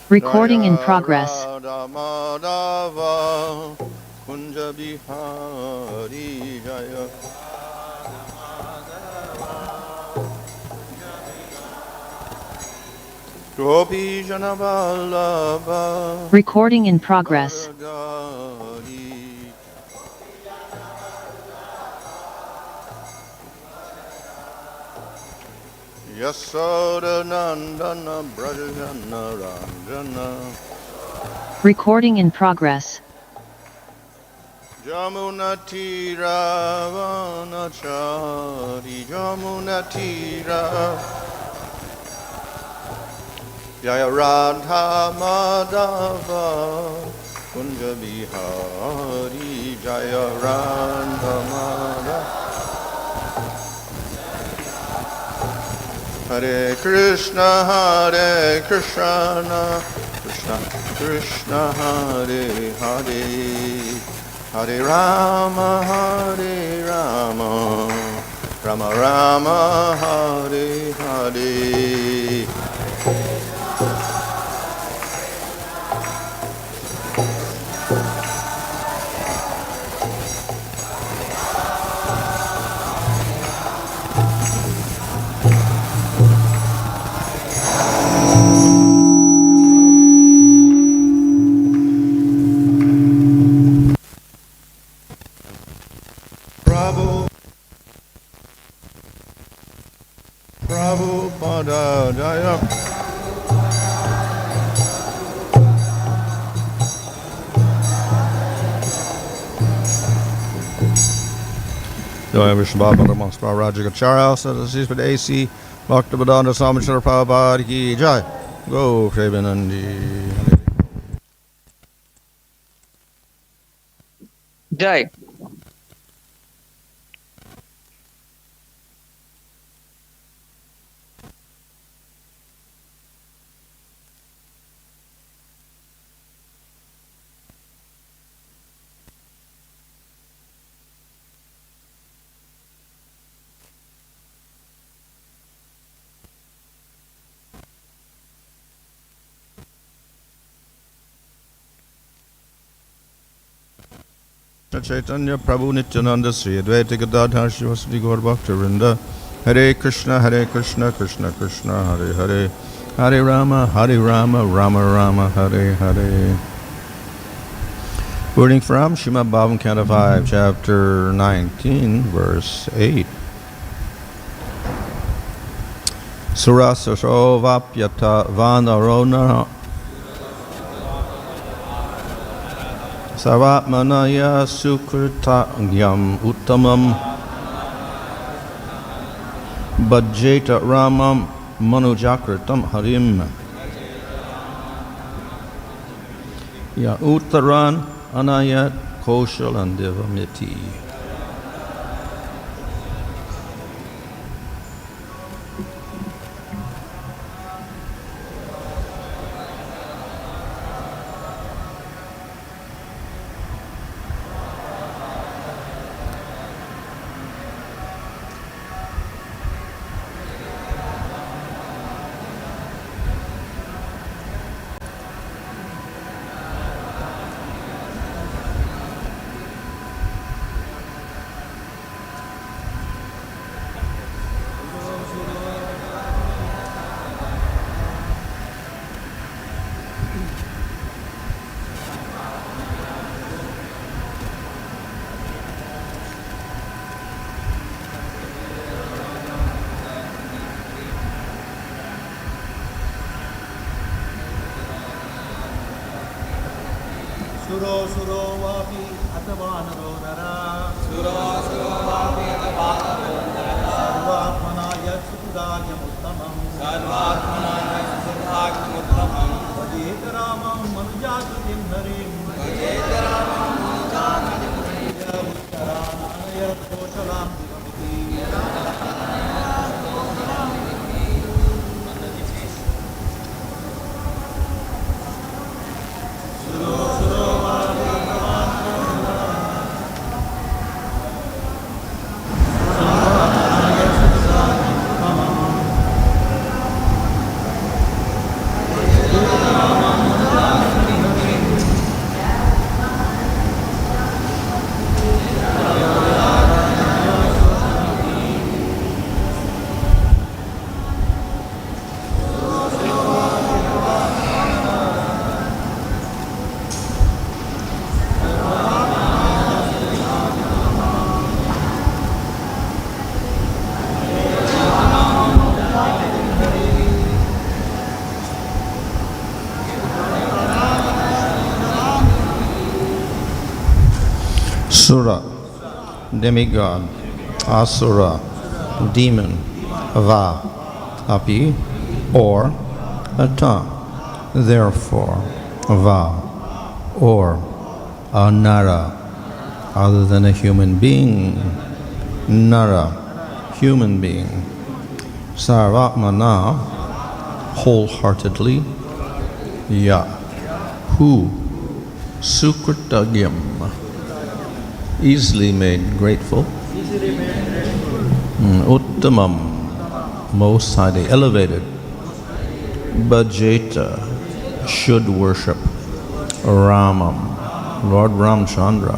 Recording in progress. Recording in progress. Recording in progress. Jaya Radha Madhava Kunja Bihari Jaya Radha Madhava Hare Krishna Krishna Krishna Hare Hare Hare Rama Rama Rama Hare Hare. Prabhupada Jaya. Jaya Vishnu Baba amongst Rajagacharya, Sadhsis with AC, Bhaktivedanta Swami Srila Prabhupada Ki Jai. Go Premanandi. Jai. Chaitanya Prabhu Nityananda Sri Advaita Gadadhar Shivasati Gaur Bhakta Hare Krishna Krishna Krishna Hare Hare Hare Rama Rama Rama Hare Hare. Wording from Srimad Bhagavatam Canto 5, Chapter 19, Verse 8. Suro vāpyata vānaro sarva-ātmanā sukṛtajñam uttamam bhajeta rāmam manuja-ākṛtim harim uttarān anayat kosalān divam. Suro vāpy atha vānaro suro vāpy atha vānaro sarvātmanā sukṛtajñam uttamam bhajeta rāmaṁ manujā-ākṛtim harim uttarān anayat kosalān sura, demigod, asuraḥ, demon, vāpy, or atha. Therefore, vā, or anaraḥ, other than a human being, naraḥ, human being, sarva-ātmanā, wholeheartedly, who, sukṛtajñam, easily made grateful, uttamam, most highly elevated, bhajeta, should worship, rāmam, Lord Rāmacandra,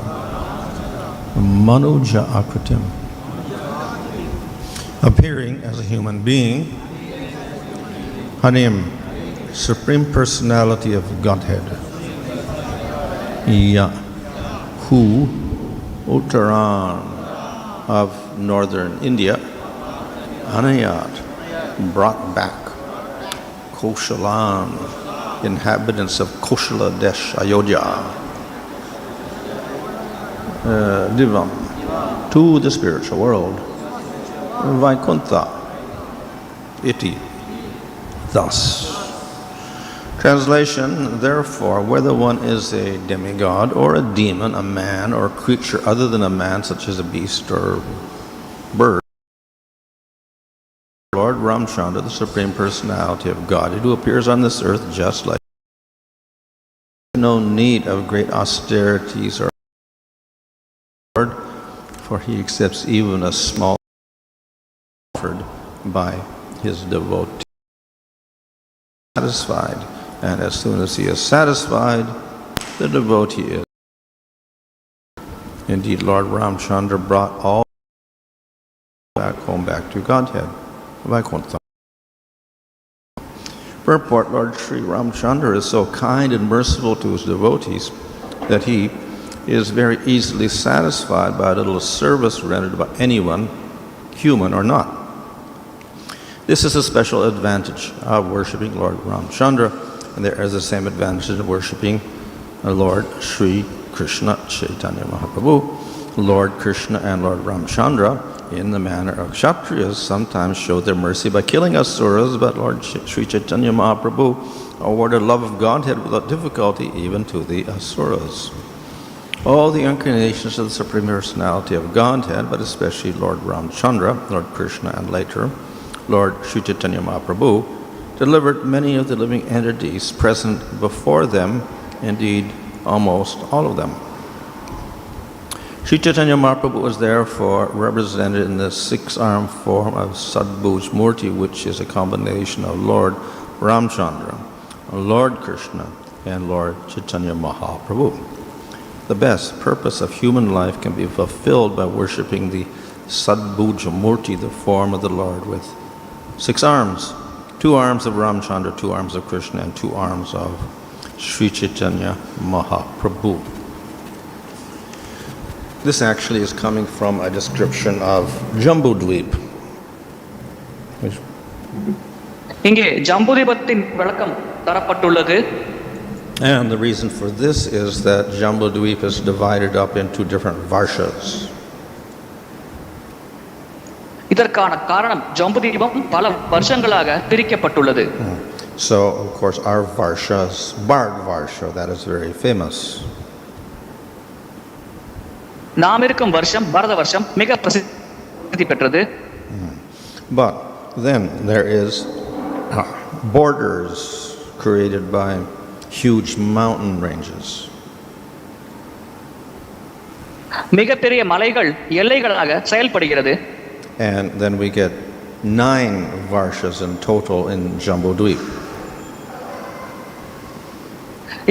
manuja-ākṛtim, appearing as a human being, harim, Supreme Personality of Godhead, who, uttarān, of northern India, anayat, brought back, kosalān, inhabitants of Kosala-deśa, Ayodhya, divam, to the spiritual world, vaikuntha, iti, thus. Translation, therefore, whether one is a demigod or a demon, a man or a creature other than a man, such as a beast or bird, Lord Rāmacandra, the Supreme Personality of Godhead, who appears on this earth just like no need of great austerities or Lord, for he accepts even a small offered by his devotee. Satisfied, and as soon as he is satisfied, the devotee is. Indeed, Lord Rāmacandra brought all back home, back to Godhead. Purport, Lord Sri Rāmacandra is so kind and merciful to his devotees that he is very easily satisfied by a little service rendered by anyone, human or not. This is a special advantage of worshipping Lord Rāmacandra, and there is the same advantage of worshipping Lord Sri Krishna Chaitanya Mahaprabhu. Lord Krishna and Lord Rāmacandra, in the manner of Kshatriyas, sometimes show their mercy by killing asuras, but Lord Sri Chaitanya Mahaprabhu awarded love of Godhead without difficulty even to the asuras. All the incarnations of the Supreme Personality of Godhead, but especially Lord Rāmacandra, Lord Krishna, and later Lord Sri Chaitanya Mahaprabhu, delivered many of the living entities present before them, indeed almost all of them. Sri Chaitanya Mahaprabhu was therefore represented in the six-armed form of Sadbhuj Murti, which is a combination of Lord Rāmacandra, Lord Krishna, and Lord Chaitanya Mahaprabhu. The best purpose of human life can be fulfilled by worshipping the Sadbhuj Murti, the form of the Lord with six arms, 2 arms of Rāmacandra, 2 arms of Krishna, and 2 arms of Sri Chaitanya Mahaprabhu. This actually is coming from a description of Jambudvīp. இங்கே ஜம்புதீபத்தின் விளக்கம் தரப்பட்டுள்ளது. And the reason for this is that Jambudvīp is divided up into different varshas. இதற்கான காரணம் ஜம்புதீபம் பல வருஷங்களாக பிரிக்கப்பட்டுள்ளது. So, of course, our varshas, Bard Varsha, that is very famous. நாம் இருக்கும் வருஷம் பாரத வருஷம் மிக பிரசித்தி பெற்றது. But then there is borders created by huge mountain ranges. மிகப்பெரிய மலைகள் எல்லைகளாக செயல்படுகிறது. And then we get 9 varshas in total in Jambudvīp.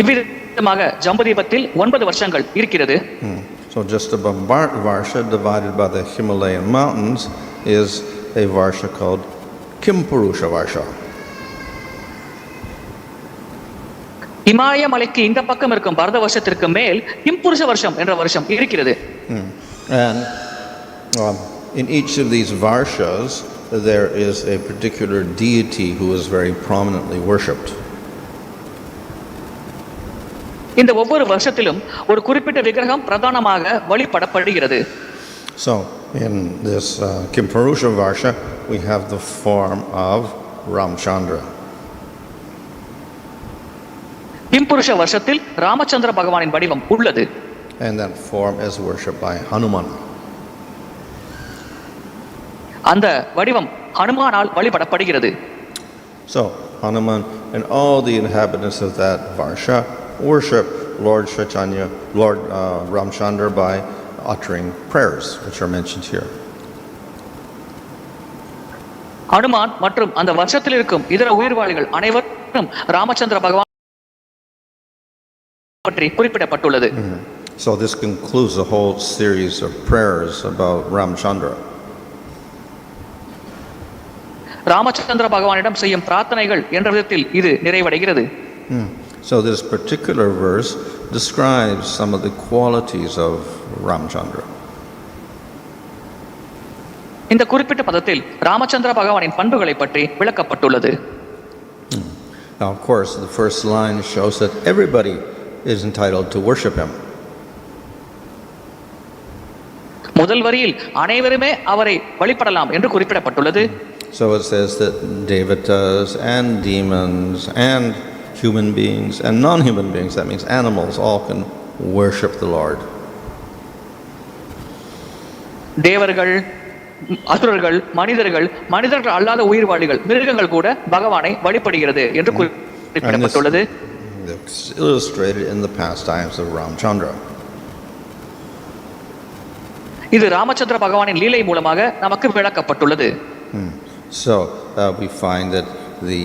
இவ்விதமாக ஜம்புதீபத்தில் 9 வருஷங்கள் இருக்கிறது. So just above Varsha, divided by the Himalayan mountains, is a Varsha called Kimpurusha Varsha. இமாய மலைக்கு இந்த பக்கம் இருக்கும் பாரத வருஷத்திற்கு மேல் கிம்புருஷ வருஷம் என்ற வருஷம் இருக்கிறது. And in each of these Varshas, there is a particular deity who is very prominently worshipped. இந்த ஒவ்வொரு வருஷத்திலும் ஒரு குறிப்பிட்ட விக்கிரகம் பிரதானமாக வழிபடப்படுகிறது. So, in this Kimpurusha Varsha, we have the form of Rāmacandra. கிம்புருஷ வருஷத்தில் ராமச்சந்திர பகவானின் வடிவம் உள்ளது. And that form is worshipped by Hanuman. அந்த வடிவம் ஹனுமானால் வழிபடப்படுகிறது. So, Hanuman and all the inhabitants of that Varsha worship Lord Chaitanya, Lord Rāmacandra by uttering prayers, which are mentioned here. Hanuman மற்றும் அந்த வருஷத்தில் இருக்கும் இதர உயிர்வாழிகள் அனைவரும் ராமச்சந்திர பகவான் பற்றி குறிப்பிடப்பட்டுள்ளது. So this concludes a whole series of prayers about Rāmacandra. Ramachandra பகவானிடம் செய்யும் பிரார்த்தனைகள் என்ற விதத்தில் இது நிறைவடைகிறது. So this particular verse describes some of the qualities of Rāmacandra. இந்த குறிப்பிட்ட பதத்தில் ராமச்சந்திர பகவானின் பண்புகளை பற்றி விளக்கப்பட்டுள்ளது. Now, of course, the first line shows that everybody is entitled to worship him. முதல் வரியில் அனைவருமே அவரை வழிபடலாம் என்று குறிப்பிடப்பட்டுள்ளது. So it says that devatas and demons and human beings and non-human beings, that means animals, all can worship the Lord. தேவர்கள், அசுரர்கள், மனிதர்கள் அல்லாத உயிர்வாழிகள், மிருகங்கள் கூட பகவானை வழிபடுகிறது என்று குறிப்பிடப்பட்டுள்ளது. It's illustrated in the pastimes of Rāmacandra. இது ராமச்சந்திர பகவானின் லீலை மூலமாக நமக்கு விளக்கப்பட்டுள்ளது. So we find that the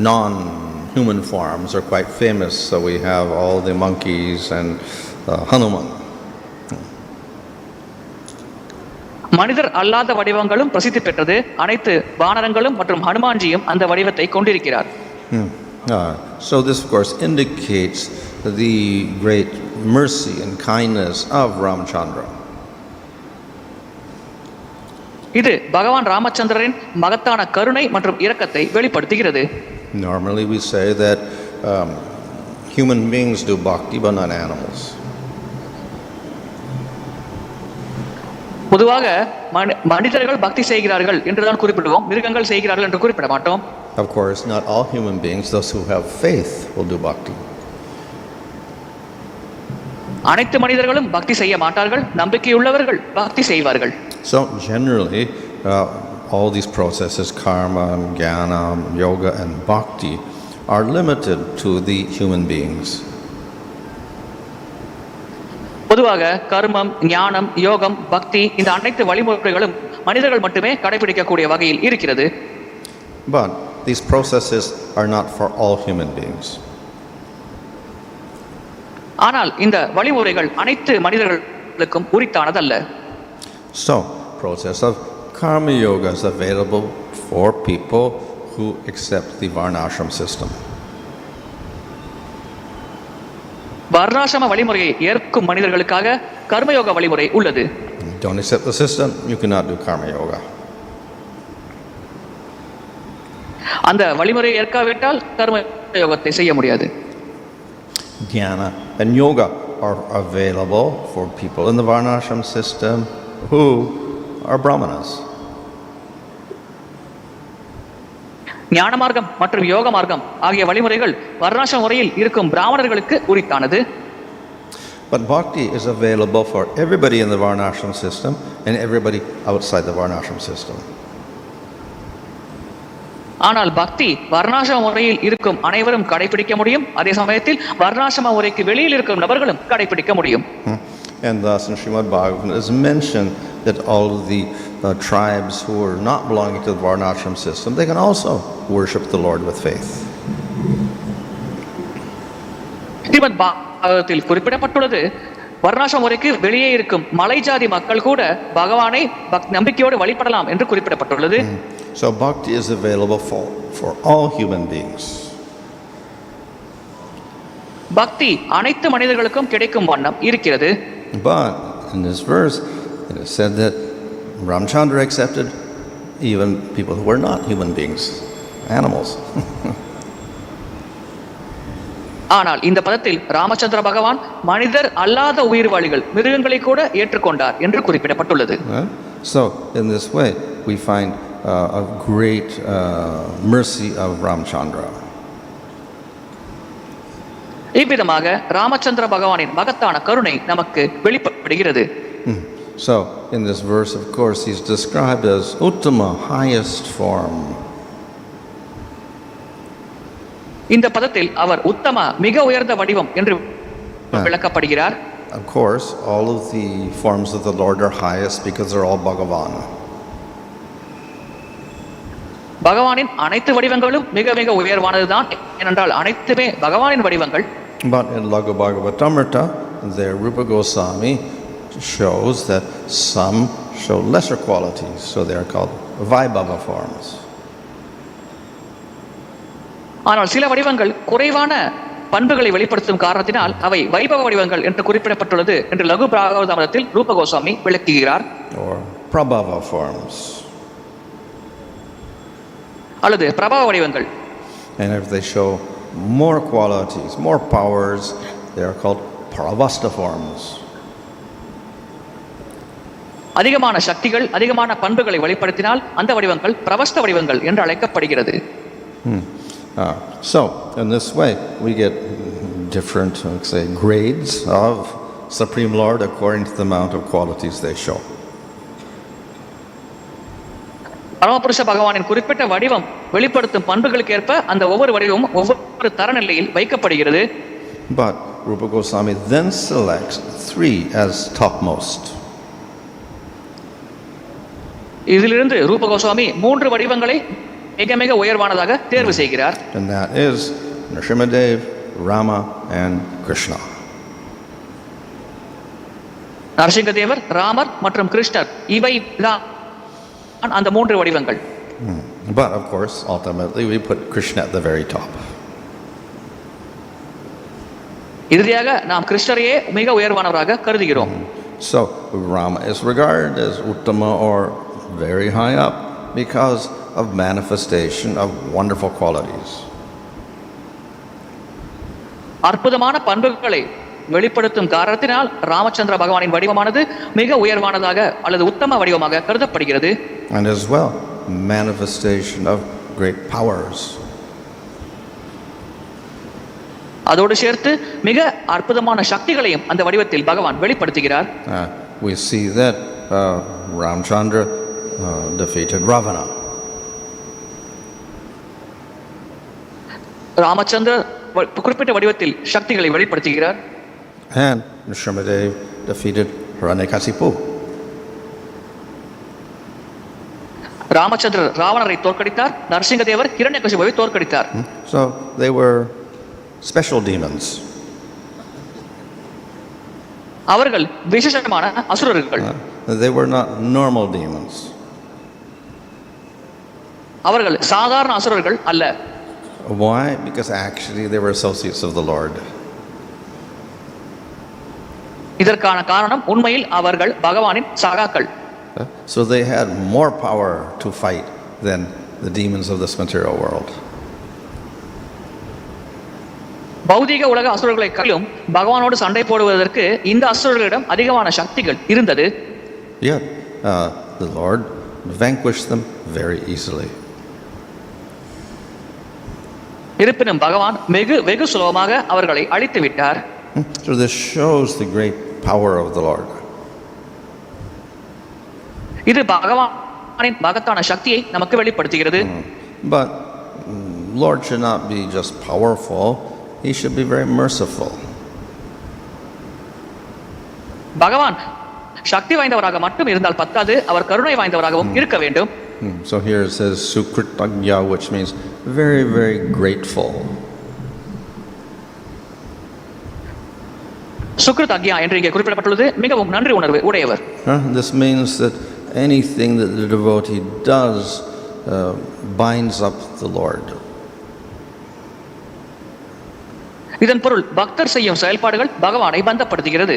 non-human forms are quite famous. So we have all the monkeys and Hanuman. மனிதர் அல்லாத வடிவங்களும் பிரசித்தி பெற்றது. அனைத்து வானரங்களும் மற்றும் ஹனுமான்ஜியும் அந்த வடிவத்தை கொண்டிருக்கிறார். So this of course indicates the great mercy and kindness of Rāmacandra. இது பகவான் ராமச்சந்திரரின் மகத்தான கருணை மற்றும் இரக்கத்தை வெளிப்படுத்துகிறது. Normally we say that human beings do bhakti but not animals. பொதுவாக மனிதர்கள் பக்தி செய்கிறார்கள் என்றுதான் குறிப்பிடுவோம், மிருகங்கள் செய்கிறார்கள் என்று குறிப்பிட மாட்டோம். Of course, not all human beings, those who have faith, will do bhakti. அனைத்து மனிதர்களும் பக்தி செய்ய மாட்டார்கள், நம்பிக்கையுள்ளவர்கள் பக்தி செய்வார்கள். So generally, all these processes, karma, jnana, yoga and bhakti, are limited to the human beings. பொதுவாக கர்மம், ஞானம், யோகம், பக்தி இந்த அனைத்து வழிமுறைகளும் மனிதர்கள் மட்டுமே கடைபிடிக்கக்கூடிய வகையில் இருக்கிறது. But these processes are not for all human beings. ஆனால் இந்த வழிமுறைகள் அனைத்து மனிதர்களுக்கும் உரித்தானதல்ல. So, process of karma yoga is available for people who accept the varnashram system. வர்ணாசிரம வழிமுறையை ஏற்கும் மனிதர்களுக்காக கர்மயோக வழிமுறை உள்ளது. Don't accept the system, you cannot do karma yoga. அந்த வழிமுறையை ஏற்காவிட்டால் கர்ம யோகத்தை செய்ய முடியாது. Jnana and yoga are available for people in the varnashram system who are brahmanas. ஞான மார்க்கம் மற்றும் யோக மார்க்கம் ஆகிய வழிமுறைகள் வர்ணாசிரம முறையில் இருக்கும் பிராமணர்களுக்கு உரித்தானது. But bhakti is available for everybody in the varnashram system and everybody outside the varnashram system. ஆனால் பக்தி வர்ணாசிரம முறையில் இருக்கும் அனைவரும் கடைபிடிக்க முடியும். அதே சமயத்தில் வர்ணாசிரம முறைக்கு வெளியில் இருக்கும் நபர்களும் கடைபிடிக்க முடியும். And thus in Srimad Bhagavatam is mentioned that all of the tribes who are not belonging to the varnashram system, they can also worship the Lord with faith. Srimad பாகவதத்தில் குறிப்பிடப்பட்டுள்ளது, வர்ணாசிரம முறைக்கு வெளியே இருக்கும் மலை ஜாதி மக்கள் கூட பகவானை நம்பிக்கையோடு வழிபடலாம் என்று குறிப்பிடப்பட்டுள்ளது. So bhakti is available for all human beings. பக்தி அனைத்து மனிதர்களுக்கும் கிடைக்கும் வண்ணம் இருக்கிறது. But in this verse it is said that Rāmacandra accepted even people who were not human beings, animals. ஆனால் இந்த பதத்தில் ராமச்சந்திர பகவான் மனிதர் அல்லாத உயிர்வாளிகள் மிருகங்களை கூட ஏற்றுக்கொண்டார் என்று குறிப்பிடப்பட்டுள்ளது. So in this way we find a great mercy of Rāmacandra. இவ்விதமாக ராமச்சந்திர பகவானின் மகத்தான கருணை நமக்கு வெளிப்படுகிறது. So in this verse, of course, he's described as uttama, highest form. இந்த பதத்தில் அவர் உத்தம மிக உயர்ந்த வடிவம் என்று விளக்கப்படுகிறார். Of course, all of the forms of the Lord are highest because they're all Bhagavan. பகவானின் அனைத்து வடிவங்களும் மிக மிக உயர்வானதுதான், ஏனென்றால் அனைத்துமே பகவானின் வடிவங்கள். But in Laghu Bhagavatamrita, there Rupa Goswami shows that some show lesser qualities, so they are called Vaibhava forms. ஆனால் சில வடிவங்கள் குறைவான பண்புகளை வெளிப்படுத்தும் காரணத்தினால் அவை வைபவ வடிவங்கள் என்று குறிப்பிடப்பட்டுள்ளது என்று லகு பாகவதாமிரத்தில் ரூப கோஸ்வாமி விளக்குகிறார். Or Prabhava forms. அல்லது பிரபாவ வடிவங்கள். And if they show more qualities, more powers, they are called Paravasta forms. அதிகமான சக்திகள் அதிகமான பண்புகளை வெளிப்படுத்தினால் அந்த வடிவங்கள் பிரவஸ்த வடிவங்கள் என்று அழைக்கப்படுகிறது. So in this way we get different, say, grades of Supreme Lord according to the amount of qualities they show. பரமபுருஷ பகவானின் குறிப்பிட்ட வடிவம் வெளிப்படுத்தும் பண்புகளுக்கு ஏற்ப அந்த ஒவ்வொரு வடிவமும் ஒவ்வொரு தரநிலையில் வைக்கப்படுகிறது. But Rupa Goswami then selects 3 as topmost. இதிலிருந்து ரூப கோஸ்வாமி 3 வடிவங்களை மிக மிக உயர்வானதாக தேர்வு செய்கிறார். And that is Nrsimhadev, Rama and Krishna. நரசிங்கதேவர், Ramar மற்றும் கிருஷ்ணர் இவை அந்த 3 வடிவங்கள். But of course ultimately we put Krishna at the very top. இறுதியாக நாம் கிருஷ்ணரையே மிக உயர்வானவராக கருதுகிறோம். So Rama is regarded as uttama or very high up because of manifestation of wonderful qualities. அற்புதமான பண்புகளை வெளிப்படுத்தும் காரணத்தினால் ராமச்சந்திர பகவானின் வடிவமானது மிக உயர்வானதாக அல்லது உத்தம வடிவமாக கருதப்படுகிறது. And as well manifestation of great powers. அதோடு சேர்த்து மிக அற்புதமான சக்திகளையும் அந்த வடிவத்தில் பகவான் வெளிப்படுத்துகிறார். We see that Rāmacandra defeated Ravana. ராமச்சந்திரர் குறிப்பிட்ட வடிவத்தில் சக்திகளை வெளிப்படுத்துகிறார். And Nrsimhadev defeated Hiranyakasipu. ராமச்சந்திரர் ராவணரை தோற்கடித்தார், நரசிங்கதேவர் ஹிரண்யகசிபுவை தோற்கடித்தார். So they were special demons. அவர்கள் விசேஷமான அசுரர்கள். They were not normal demons. அவர்கள் சாதாரண அசுரர்கள் அல்ல. Why? Because actually they were associates of the Lord. இதற்கான காரணம் உண்மையில் அவர்கள் பகவானின் சகாக்கள். So they had more power to fight than the demons of this material world. பௌதிக உலக அசுரர்களை காட்டிலும் பகவானோடு சண்டை போடுவதற்கு இந்த அசுரர்களிடம் அதிகமான சக்திகள் இருந்தது. Yet the Lord vanquished them very easily. இருப்பினும் பகவான் வெகு சுலபமாக அவர்களை அழித்து விட்டார். So this shows the great power of the Lord. இது பகவானின் மகத்தான சக்தியை நமக்கு வெளிப்படுத்துகிறது. But Lord should not be just powerful, he should be very merciful. பகவான் சக்தி வாய்ந்தவராக மட்டும் இருந்தால் பத்தாது, அவர் கருணை வாய்ந்தவராகவும் இருக்க வேண்டும். So here it says sukṛtajñam, which means very, very grateful. sukṛtajñam என்று இங்கே குறிப்பிடப்பட்டுள்ளது, மிகவும் நன்றி உணர்வு உடையவர். This means that anything that the devotee does binds up the Lord. இதன் பொருள் பக்தர் செய்யும் செயல்பாடுகள் பகவானை பந்தப்படுத்துகிறது.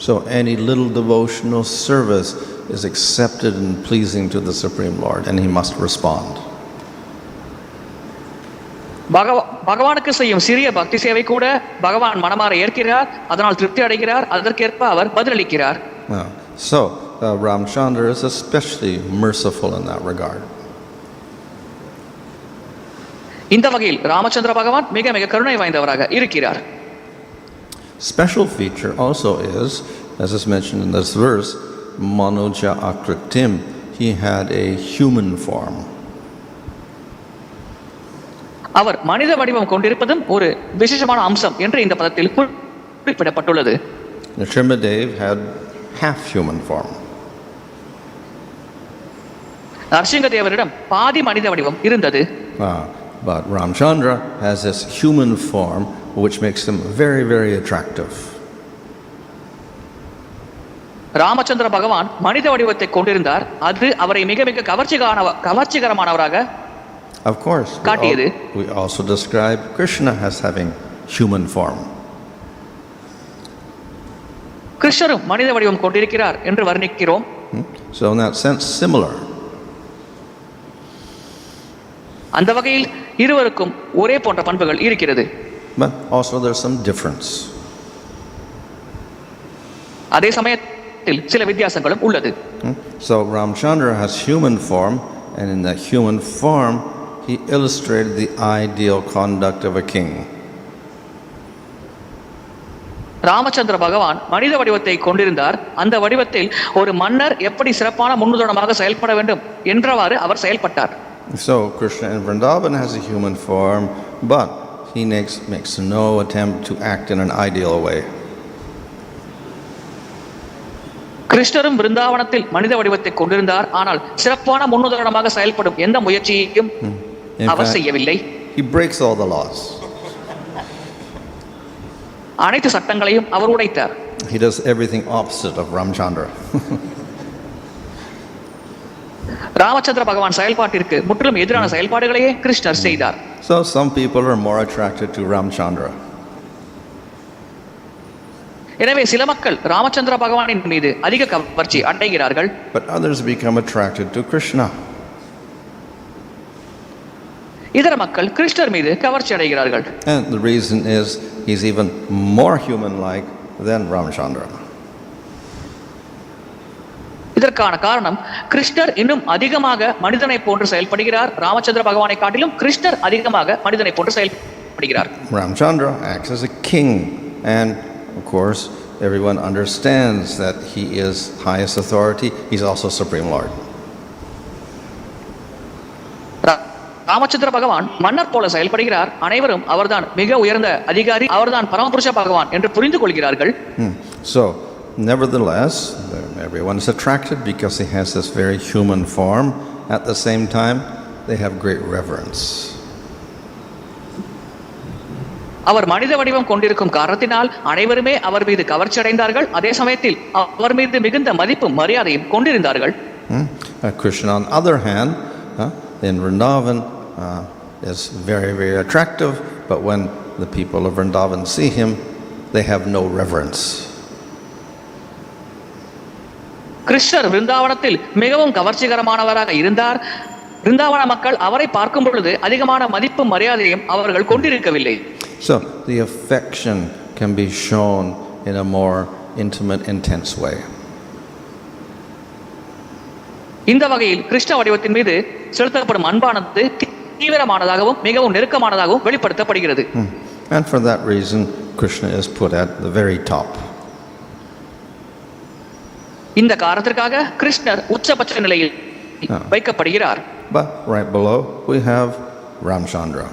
So any little devotional service is accepted and pleasing to the Supreme Lord, and he must respond. பகவானுக்கு செய்யும் சிறிய பக்தி சேவை கூட பகவான் மனமாற ஏற்கிறார், அதனால் திருப்தி அடைகிறார், அதற்கேற்ப அவர் பதிலளிக்கிறார். So Rāmacandra is especially merciful in that regard. இந்த வகையில் ராமச்சந்திர பகவான் மிக மிக கருணை வாய்ந்தவராக இருக்கிறார். Special feature also is, as is mentioned in this verse, manuja-ākṛtim. He had a human form. அவர் மனித வடிவம் கொண்டிருப்பதும் ஒரு விசேஷமான அம்சம் என்று இந்த பதத்தில் குறிப்பிடப்பட்டுள்ளது. Nrsimhadev had half human form. Narasinga தேவரிடம் பாதி மனித வடிவம் இருந்தது. But Rāmacandra has this human form which makes him very, very attractive. Ramachandra பகவான் மனித வடிவத்தை கொண்டிருந்தார், அது அவரை மிக மிக கவர்ச்சிகரமானவராக Of course, we also describe Krishna as having human form. கிருஷ்ணரும் மனித வடிவம் கொண்டிருக்கிறார் என்று வர்ணிக்கிறோம். So in that sense, similar. அந்த வகையில் இருவருக்கும் ஒரே போன்ற பண்புகள் இருக்கிறது. But also there's some difference. அதே சமயத்தில் சில வித்தியாசங்களும் உள்ளது. So Rāmacandra has human form, and in that human form he illustrated the ideal conduct of a king. Ramachandra பகவான் மனித வடிவத்தை கொண்டிருந்தார், அந்த வடிவத்தில் ஒரு மன்னர் எப்படி சிறப்பான முன்னுதாரணமாக செயல்பட வேண்டும் என்றவாறு அவர் செயல்பட்டார். So Krishna in Vrindavan has a human form, but he makes no attempt to act in an ideal way. கிருஷ்ணரும் பிருந்தாவனத்தில் மனித வடிவத்தை கொண்டிருந்தார், ஆனால் சிறப்பான முன்னுதாரணமாக செயல்படும் எந்த முயற்சியையும் அவர் செய்யவில்லை. He breaks all the laws. அனைத்து சட்டங்களையும் அவர் உடைத்தார். He does everything opposite of Rāmacandra. Ramachandra பகவான் செயல்பாட்டிற்கு முற்றிலும் எதிரான செயல்பாடுகளையே கிருஷ்ணர் செய்தார். So some people are more attracted to Rāmacandra. எனவே சில மக்கள் ராமச்சந்திர பகவானின் மீது அதிக கவர்ச்சி அடைகிறார்கள். But others become attracted to Krishna. இதர மக்கள் கிருஷ்ணர் மீது கவர்ச்சி அடைகிறார்கள். And the reason is he's even more human-like than Rāmacandra. இதற்கான காரணம் கிருஷ்ணர் இன்னும் அதிகமாக மனிதனை போன்று செயல்படுகிறார். ராமச்சந்திர பகவானை காட்டிலும் கிருஷ்ணர் அதிகமாக மனிதனை போன்று செயல்படுகிறார். Rāmacandra acts as a king, and of course everyone understands that he is highest authority. He's also Supreme Lord. Ramachandra பகவான் மன்னர் போல செயல்படுகிறார். அனைவரும் அவர்தான் மிக உயர்ந்த அதிகாரி, அவர்தான் பரமபுருஷ பகவான் என்று புரிந்து கொள்கிறார்கள். So nevertheless, everyone is attracted because he has this very human form. At the same time, they have great reverence. அவர் மனித வடிவம் கொண்டிருக்கும் காரணத்தினால் அனைவருமே அவர் மீது கவர்ச்சி அடைந்தார்கள். அதே சமயத்தில் அவர் மீது மிகுந்த மதிப்பும் மரியாதையும் கொண்டிருந்தார்கள். Krishna, on the other hand, in Vrindavan, is very, very attractive, but when the people of Vrindavan see him, they have no reverence. கிருஷ்ணர் விருந்தாவனத்தில் மிகவும் கவர்ச்சிகரமானவராக இருந்தார். விருந்தாவன மக்கள் அவரை பார்க்கும் பொழுது அதிகமான மதிப்பும் மரியாதையும் அவர்கள் கொண்டிருக்கவில்லை. So the affection can be shown in a more intimate, intense way. இந்த வகையில் கிருஷ்ண வடிவத்தின் மீது செலுத்தப்படும் அன்பானது தீவிரமானதாகவும் மிகவும் நெருக்கமானதாகவும் வெளிப்படுத்தப்படுகிறது. And for that reason, Krishna is put at the very top. இந்த காரணத்திற்காக கிருஷ்ணர் உச்சபட்ச நிலையில் வைக்கப்படுகிறார். But right below we have Rāmacandra.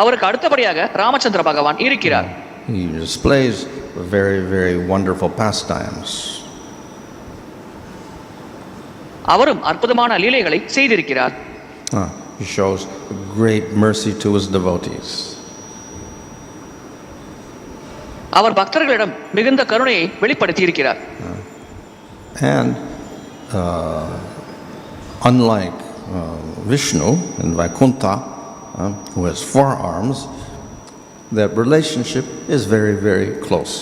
அவருக்கு அடுத்தபடியாக ராமச்சந்திர பகவான் இருக்கிறார். He displays very, very wonderful pastimes. அவரும் அற்புதமான லீலைகளை செய்திருக்கிறார். He shows great mercy to his devotees. அவர் பக்தர்களிடம் மிகுந்த கருணையை வெளிப்படுத்தி இருக்கிறார். And unlike Vishnu in Vaikuntha, who has 4 arms, their relationship is very, very close.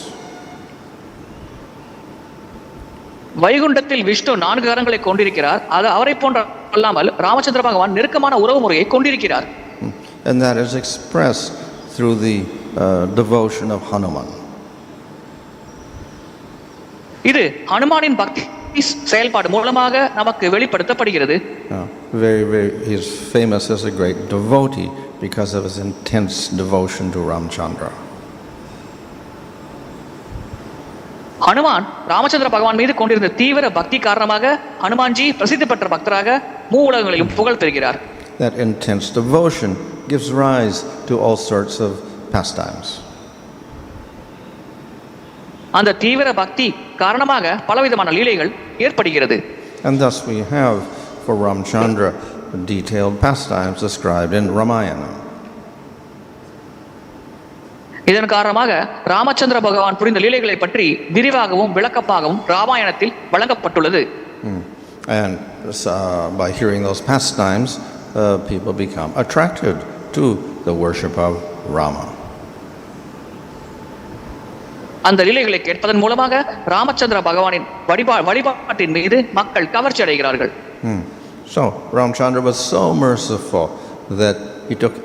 வைகுண்டத்தில் விஷ்ணு 4 கரங்களை கொண்டிருக்கிறார். அது அவரை போன்ற மட்டுமல்லாமல் ராமச்சந்திர பகவான் நெருக்கமான உறவு முறையை கொண்டிருக்கிறார். And that is expressed through the devotion of Hanuman. இது ஹனுமானின் பக்தி செயல்பாடு மூலமாக நமக்கு வெளிப்படுத்தப்படுகிறது. He is famous as a great devotee because of his intense devotion to Rāmacandra. Hanuman Ramachandra பகவான் மீது கொண்டிருந்த தீவிர பக்தி காரணமாக ஹனுமான்ஜி பிரசித்தி பெற்ற பக்தராக மூவுலகங்களிலும் புகழ் பெறுகிறார். That intense devotion gives rise to all sorts of pastimes. அந்த தீவிர பக்தி காரணமாக பலவிதமான லீலைகள் ஏற்படுகிறது. And thus we have for Rāmacandra detailed pastimes described in Ramayana. இதன் காரணமாக ராமச்சந்திர பகவான் புரிந்த லீலைகளை பற்றி விரிவாகவும் விளக்கமாகவும் ராமாயணத்தில் வழங்கப்பட்டுள்ளது. And by hearing those pastimes, people become attracted to the worship of Rāma. அந்த லீலைகளை கேட்பதன் மூலமாக ராமச்சந்திர பகவானின் வழிபாட்டின் மீது மக்கள் கவர்ச்சி அடைகிறார்கள். So Rāmacandra was so merciful that he took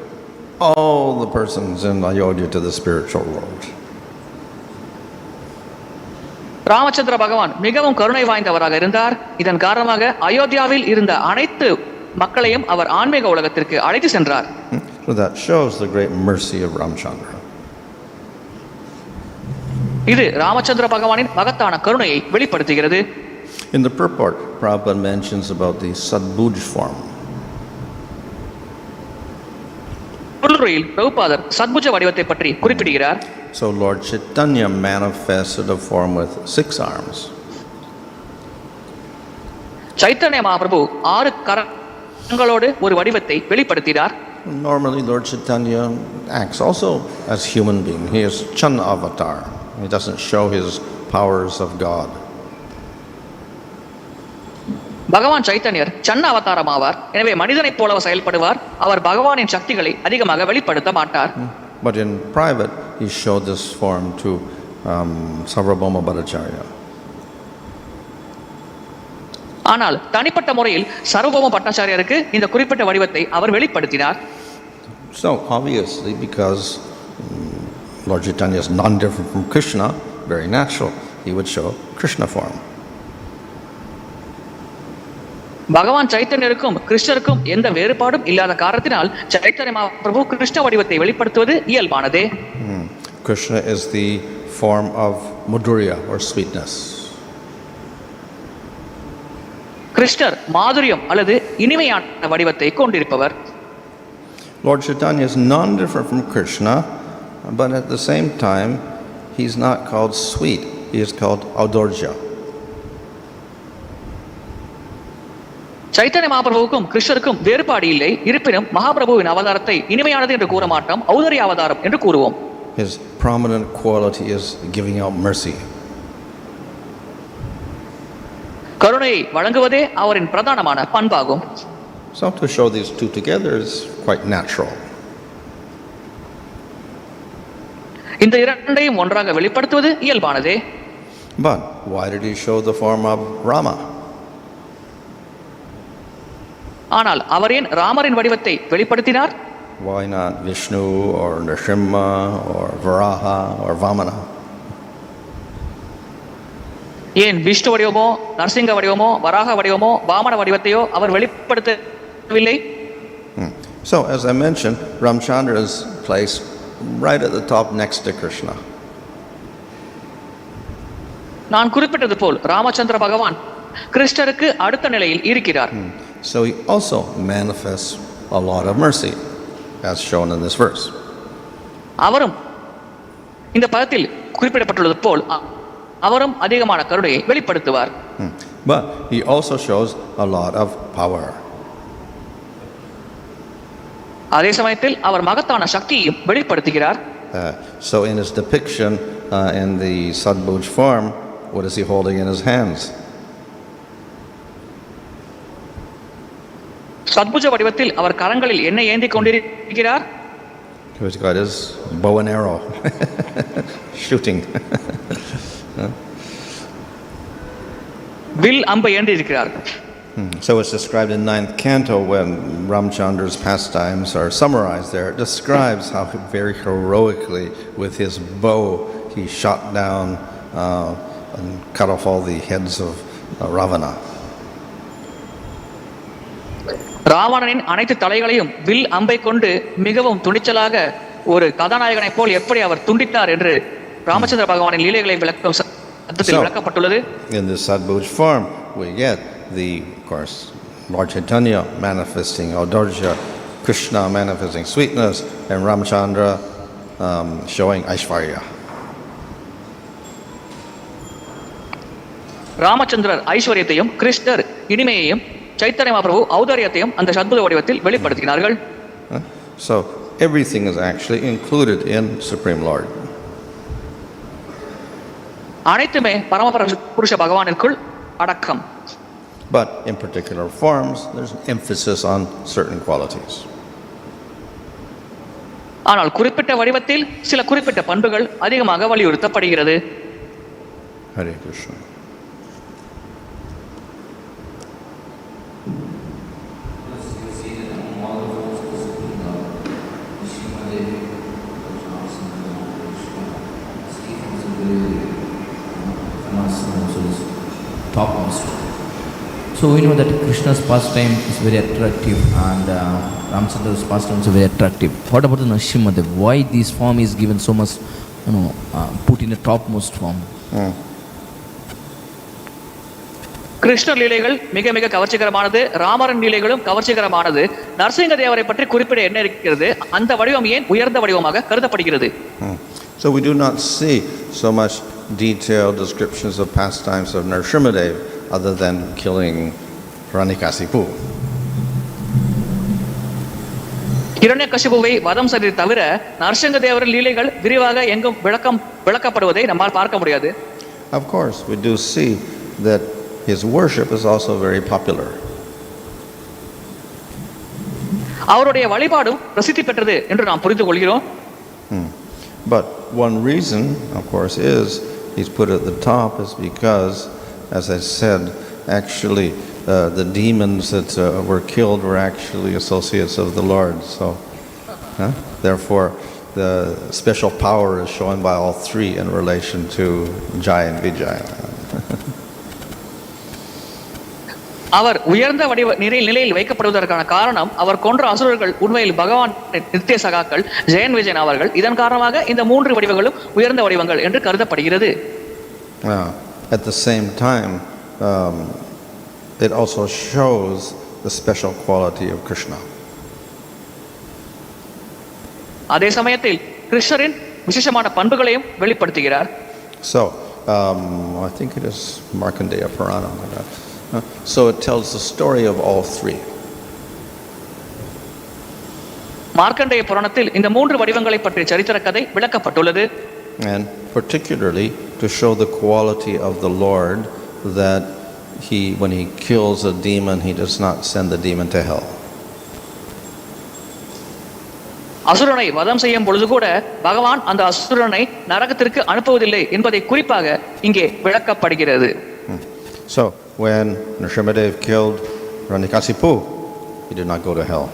all the persons in Ayodhya to the spiritual world. Ramachandra பகவான் மிகவும் கருணை வாய்ந்தவராக இருந்தார். இதன் காரணமாக அயோத்தியாவில் இருந்த அனைத்து மக்களையும் அவர் ஆன்மீக உலகத்திற்கு அழைத்து சென்றார். So that shows the great mercy of Rāmacandra. இது ராமச்சந்திர பகவானின் மகத்தான கருணையை வெளிப்படுத்துகிறது. In the purport, Prabhupada mentions about the sadbhuj form. பொருளுரையில் பிரபுபாதர் சத்புஜ வடிவத்தை பற்றி குறிப்பிடுகிறார். So Lord Chaitanya manifested a form with 6 arms. Chaitanya Mahaprabhu 6 கரங்களோடு ஒரு வடிவத்தை வெளிப்படுத்தினார். Normally Lord Chaitanya acts also as human being. He is Chan avatar. He doesn't show his powers of God. பகவான் சைத்தன்யர் சன்ன அவதாரம் ஆவார். எனவே மனிதனைப் போல செயல்படுவார். அவர் பகவானின் சக்திகளை அதிகமாக வெளிப்படுத்த மாட்டார். But in private he showed this form to Sarvabhauma Bhattacharya. ஆனால் தனிப்பட்ட முறையில் சர்வபௌம பட்டாச்சாரியருக்கு இந்த குறிப்பிட்ட வடிவத்தை அவர் வெளிப்படுத்தினார். So obviously because Lord Chaitanya is non-different from Krishna, very natural, he would show Krishna form. பகவான் சைத்தன்யருக்கும் கிருஷ்ணருக்கும் எந்த வேறுபாடும் இல்லாத காரணத்தினால் சைத்தன்ய மகாபிரபு கிருஷ்ண வடிவத்தை வெளிப்படுத்துவது இயல்பானதே. Krishna is the form of madhurya or sweetness. கிருஷ்ணர் மாதுரியம் அல்லது இனிமையான வடிவத்தை கொண்டிருப்பவர். Lord Chaitanya is non-different from Krishna, but at the same time he is not called sweet, he is called audorja. Chaitanya மகாபிரபுவுக்கும் கிருஷ்ணருக்கும் வேறுபாடு இல்லை. இருப்பினும் மகாபிரபுவின் அவதாரத்தை இனிமையானது என்று கூற மாட்டோம், ஔதரிய அவதாரம் என்று கூறுவோம். His prominent quality is giving out mercy. கருணையை வழங்குவதே அவரின் பிரதானமான பண்பாகும். So to show these two together is quite natural. இந்த இரண்டையும் ஒன்றாக வெளிப்படுத்துவது இயல்பானதே. But why did he show the form of Rāma? ஆனால் அவர் ஏன் ராமரின் வடிவத்தை வெளிப்படுத்தினார்? Why not Vishnu or Nrsimha or Varaha or Vamana? ஏன் விஷ்ணு வடிவமோ நரசிங்க வடிவமோ வராக வடிவமோ வாமன வடிவத்தையோ அவர் வெளிப்படுத்தவில்லை? So as I mentioned, Rāmacandra is placed right at the top next to Krishna. நான் குறிப்பிட்டது போல் ராமச்சந்திர பகவான் கிருஷ்ணருக்கு அடுத்த நிலையில் இருக்கிறார். So he also manifests a lot of mercy, as shown in this verse. அவரும் இந்த பதத்தில் குறிப்பிடப்பட்டுள்ளது போல் அவரும் அதிகமான கருணையை வெளிப்படுத்துவார். But he also shows a lot of power. அதே சமயத்தில் அவர் மகத்தான சக்தியையும் வெளிப்படுத்துகிறார். So in his depiction in the sadbhuj form, what is he holding in his hands? சத்புஜ வடிவத்தில் அவர் கரங்களில் என்ன ஏந்தி கொண்டிருக்கிறார்? He's got his bow and arrow shooting. Will அம்பை ஏந்தி இருக்கிறார். So it's described in 9th canto when Rāmacandra's pastimes are summarized there. It describes how very heroically with his bow he shot down and cut off all the heads of Ravana. ராவணனின் அனைத்து தலைகளையும் will அம்பை கொண்டு மிகவும் துணிச்சலாக ஒரு கதாநாயகனை போல் எப்படி அவர் துண்டித்தார் என்று ராமச்சந்திர பகவானின் லீலைகளை விளக்கப்பட்டுள்ளது. In this Sadbhuj form we get the, of course, Lord Chaitanya manifesting Audharya, Krishna manifesting sweetness, and Rāmacandra showing Aishvarya. ராமச்சந்திரர் ஐஸ்வர்யத்தையும் கிருஷ்ணர் இனிமையையும் சைத்தன்ய மகாபிரபு ஔதாரியத்தையும் அந்த சத்புத வடிவத்தில் வெளிப்படுத்தினார்கள். So everything is actually included in Supreme Lord. அனைத்துமே பரமபுருஷ பகவானிற்குள் அடக்கம். But in particular forms there's emphasis on certain qualities. ஆனால் குறிப்பிட்ட வடிவத்தில் சில குறிப்பிட்ட பண்புகள் அதிகமாக வலியுறுத்தப்படுகிறது. Hare Krishna. Topmost. So we know that Krishna's pastime is very attractive and Ramachandra's pastime is very attractive. What about the Naraḥ? Why this form is given so much, put in a topmost form? கிருஷ்ணர் லீலைகள் மிக மிக கவர்ச்சிகரமானது, ராமரின் லீலைகளும் கவர்ச்சிகரமானது. நரசிங்க தேவரை பற்றி குறிப்பிட என்ன இருக்கிறது? அந்த வடிவம் ஏன் உயர்ந்த வடிவமாக கருதப்படுகிறது? So we do not see so much detailed descriptions of pastimes of Narasimhadev other than killing Hiranyakasipu. ஹிரண்யகசிபுவை வதம் செய்ததை தவிர நரசிங்க தேவரின் லீலைகள் விரிவாக எங்கும் விளக்கப்படுவதை நம்மால் பார்க்க முடியாது. Of course, we do see that his worship is also very popular. அவருடைய வழிபாடும் பிரசித்தி பெற்றது என்று நாம் புரிந்து கொள்கிறோம். But one reason, of course, is he's put at the top is because, as I said, actually the demons that were killed were actually associates of the Lord. So, therefore, the special power is shown by all three in relation to Jai and Vijay. அவர் உயர்ந்த வடிவ நிலையில் வைக்கப்படுவதற்கான காரணம் அவர் கொன்ற அசுரர்கள் உண்மையில் பகவான் நித்திய சகாக்கள் ஜெயன் விஜயன் அவர்கள். இதன் காரணமாக இந்த மூன்று வடிவங்களும் உயர்ந்த வடிவங்கள் என்று கருதப்படுகிறது. At the same time, it also shows the special quality of Krishna. அதே சமயத்தில் கிருஷ்ணரின் விசேஷமான பண்புகளையும் வெளிப்படுத்துகிறார். So, I think it is Markandeya Purana. So it tells the story of all three. Markandeya புராணத்தில் இந்த மூன்று வடிவங்களை பற்றிய சரித்திர கதை விளக்கப்பட்டுள்ளது. And particularly to show the quality of the Lord, that when he kills a demon, he does not send the demon to hell. அசுரனை வதம் செய்யும் பொழுது கூட பகவான் அந்த அசுரனை நரகத்திற்கு அனுப்புவதில்லை என்பதை குறிப்பாக இங்கே விளக்கப்படுகிறது. So when Narasimhadev killed Hiranyakasipu, he did not go to hell.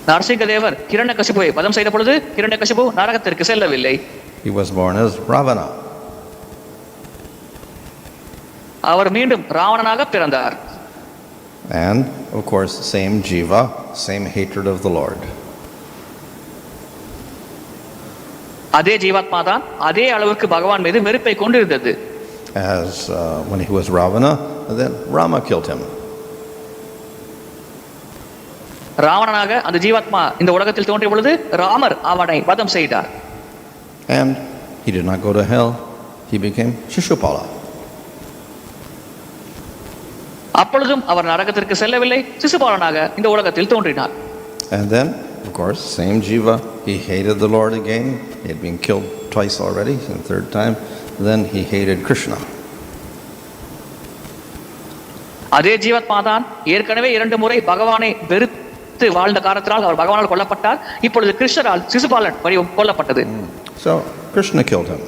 Narasinga தேவர் ஹிரண்யகசிபுவை வதம் செய்த பொழுது ஹிரண்யகசிபு நரகத்திற்கு செல்லவில்லை. He was born as Ravana. அவர் மீண்டும் ராவணனாக பிறந்தார். And of course, same jiva, same hatred of the Lord. அதே ஜீவாத்மா தான் அதே அளவுக்கு பகவான் மீது வெறுப்பை கொண்டிருந்தது. As when he was Ravana, then Rama killed him. ராவணனாக அந்த ஜீவாத்மா இந்த உலகத்தில் தோன்றிய பொழுது ராமர் அவனை வதம் செய்தார். And he did not go to hell. He became Shishupala. அப்பொழுதும் அவர் நரகத்திற்கு செல்லவில்லை, சிசுபாலனாக இந்த உலகத்தில் தோன்றினார். And then, of course, same jiva, he hated the Lord again. He had been killed twice already, and the third time, then he hated Krishna. அதே ஜீவாத்மா தான் ஏற்கனவே 2 முறை பகவானை வெறுத்து வாழ்ந்த காரணத்தால் அவர் பகவானால் கொல்லப்பட்டார். இப்பொழுது கிருஷ்ணரால் சிசுபாலன் வடிவம் கொல்லப்பட்டது. So Krishna killed him.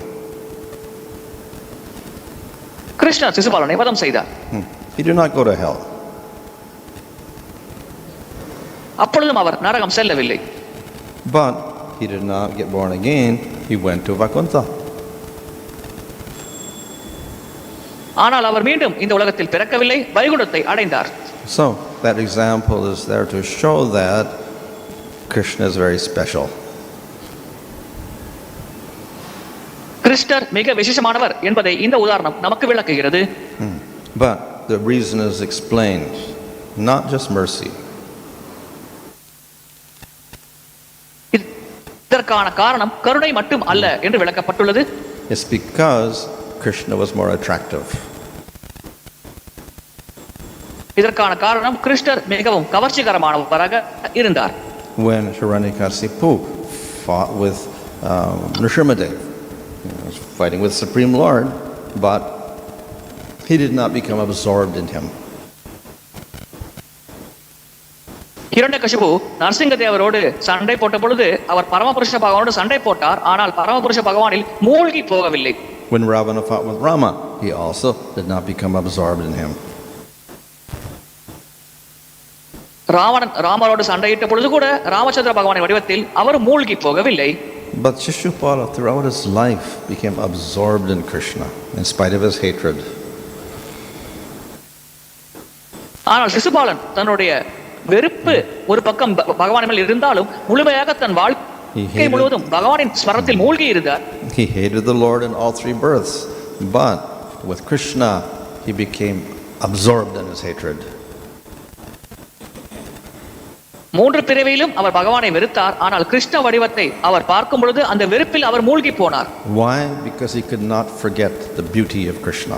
கிருஷ்ணர் சிசுபாலனை வதம் செய்தார். He did not go to hell. அப்பொழுதும் அவர் நரகம் செல்லவில்லை. But he did not get born again. He went to Vaikuntha. ஆனால் அவர் மீண்டும் இந்த உலகத்தில் பிறக்கவில்லை, வைகுண்டத்தை அடைந்தார். So that example is there to show that Krishna is very special. கிருஷ்ணர் மிக விசேஷமானவர் என்பதை இந்த உதாரணம் நமக்கு விளக்குகிறது. But the reason is explained, not just mercy. இதற்கான காரணம் கருணை மட்டும் அல்ல என்று விளக்கப்பட்டுள்ளது. It's because Krishna was more attractive. இதற்கான காரணம் கிருஷ்ணர் மிகவும் கவர்ச்சிகரமானவராக இருந்தார். When Hiranyakasipu fought with Nrsimhadev, he was fighting with Supreme Lord, but he did not become absorbed in him. Hiranyakashipu நரசிங்கதேவரோடு சண்டை போட்ட பொழுது அவர் பரமபுருஷ பகவானோடு சண்டை போட்டார், ஆனால் பரமபுருஷ பகவானில் மூழ்கி போகவில்லை. When Ravana fought with Rāma, he also did not become absorbed in him. Ravanan ராமரோடு சண்டையிட்ட பொழுது கூட ராமச்சந்திர பகவானின் வடிவத்தில் அவர் மூழ்கி போகவில்லை. But Shishupala throughout his life became absorbed in Krishna in spite of his hatred. ஆனால் சிசுபாலன் தன்னுடைய வெறுப்பு ஒரு பக்கம் பகவான் மேல் இருந்தாலும் முழுமையாக தன் வாழ்க்கை முழுவதும் பகவானின் ஸ்மரணத்தில் மூழ்கி இருந்தார். He hated the Lord in all three births, but with Krishna he became absorbed in his hatred. மூன்று பிறவியிலும் அவர் பகவானை வெறுத்தார், ஆனால் கிருஷ்ண வடிவத்தை அவர் பார்க்கும் பொழுது அந்த வெறுப்பில் அவர் மூழ்கி போனார். Why? Because he could not forget the beauty of Krishna.